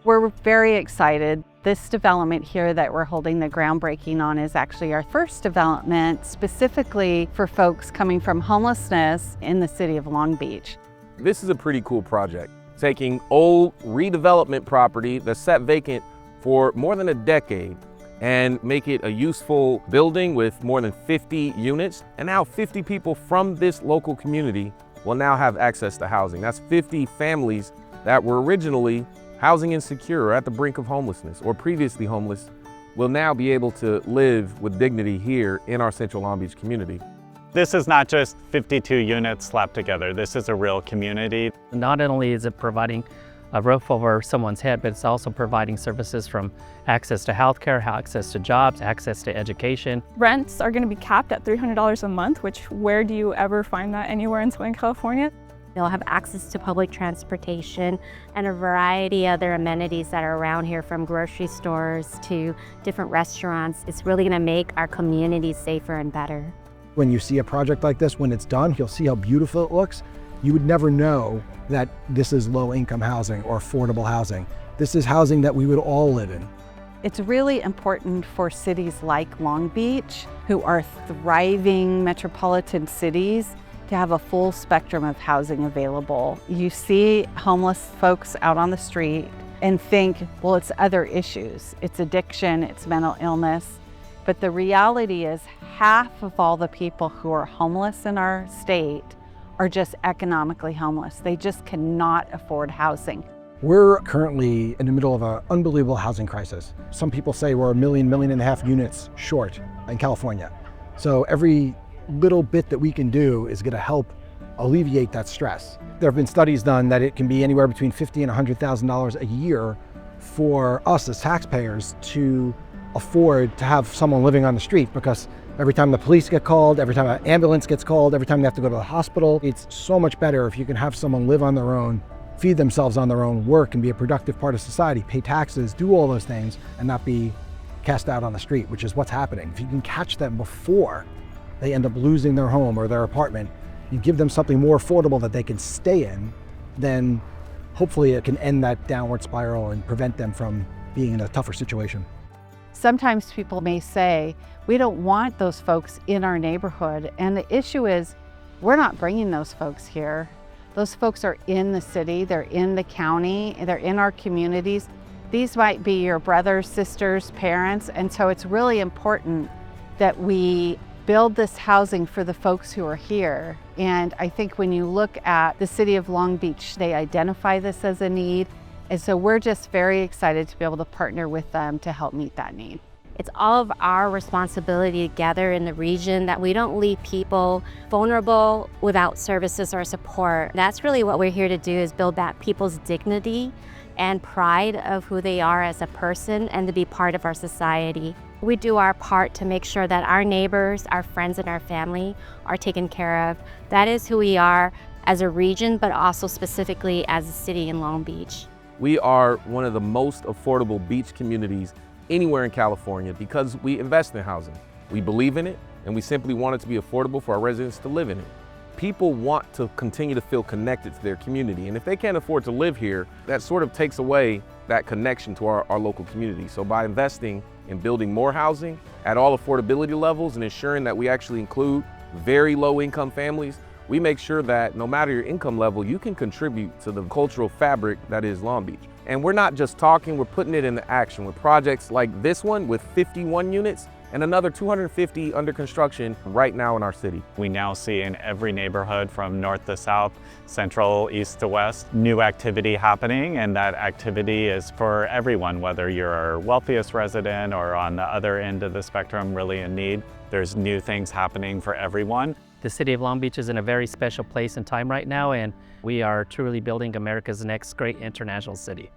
We're very excited. This development here that we're holding the groundbreaking on is actually our first development specifically for folks coming from homelessness in the city of Long Beach. This is a pretty cool project, taking old redevelopment property that's sat vacant for more than a decade and make it a useful building with more than 50 units. And now 50 people from this local community will now have access to housing. That's 50 families that were originally housing insecure or at the brink of homelessness or previously homeless will now be able to live with dignity here in our Central Long Beach community. This is not just 52 units slapped together. This is a real community. Not only is it providing a roof over someone's head, but it's also providing services from access to healthcare, access to jobs, access to education. Rents are going to be capped at $300 a month, which where do you ever find that anywhere in Southern California? They'll have access to public transportation and a variety of other amenities that are around here, from grocery stores to different restaurants. It's really going to make our community safer and better. When you see a project like this, when it's done, you'll see how beautiful it looks. You would never know that this is low-income housing or affordable housing. This is housing that we would all live in. It's really important for cities like Long Beach, who are thriving metropolitan cities, to have a full spectrum of housing available. You see homeless folks out on the street and think, well, it's other issues. It's addiction, it's mental illness. But the reality is half of all the people who are homeless in our state are just economically homeless. They just cannot afford housing. We're currently in the middle of an unbelievable housing crisis. Some people say we're 1.5 million units short in California. So every little bit that we can do is going to help alleviate that stress. There have been studies done that it can be anywhere between $50,000 and $100,000 a year for us as taxpayers to afford to have someone living on the street, because every time the police get called, every time an ambulance gets called, every time they have to go to the hospital, it's so much better if you can have someone live on their own, feed themselves on their own, work and be a productive part of society, pay taxes, do all those things, and not be cast out on the street, which is what's happening. If you can catch them before they end up losing their home or their apartment, you give them something more affordable that they can stay in, then hopefully it can end that downward spiral and prevent them from being in a tougher situation. Sometimes people may say, we don't want those folks in our neighborhood. And the issue is, we're not bringing those folks here. Those folks are in the city, they're in the county, they're in our communities. These might be your brothers, sisters, parents, and so it's really important that we build this housing for the folks who are here. And I think when you look at the city of Long Beach, they identify this as a need. And so we're just very excited to be able to partner with them to help meet that need. It's all of our responsibility together in the region that we don't leave people vulnerable without services or support. That's really what we're here to do, is build back people's dignity and pride of who they are as a person and to be part of our society. We do our part to make sure that our neighbors, our friends, and our family are taken care of. That is who we are as a region, but also specifically as a city in Long Beach. We are one of the most affordable beach communities anywhere in California because we invest in housing. We believe in it, and we simply want it to be affordable for our residents to live in it. People want to continue to feel connected to their community, and if they can't afford to live here, that sort of takes away that connection to our local community. So by investing in building more housing at all affordability levels and ensuring that we actually include very low income families, we make sure that no matter your income level, you can contribute to the cultural fabric that is Long Beach. And we're not just talking, we're putting it into action with projects like this one with 51 units and another 250 under construction right now in our city. We now see in every neighborhood from north to south, central, east to west, new activity happening, and that activity is for everyone, whether you're a wealthiest resident or on the other end of the spectrum really in need. There's new things happening for everyone. The city of Long Beach is in a very special place and time right now, and we are truly building America's next great international city.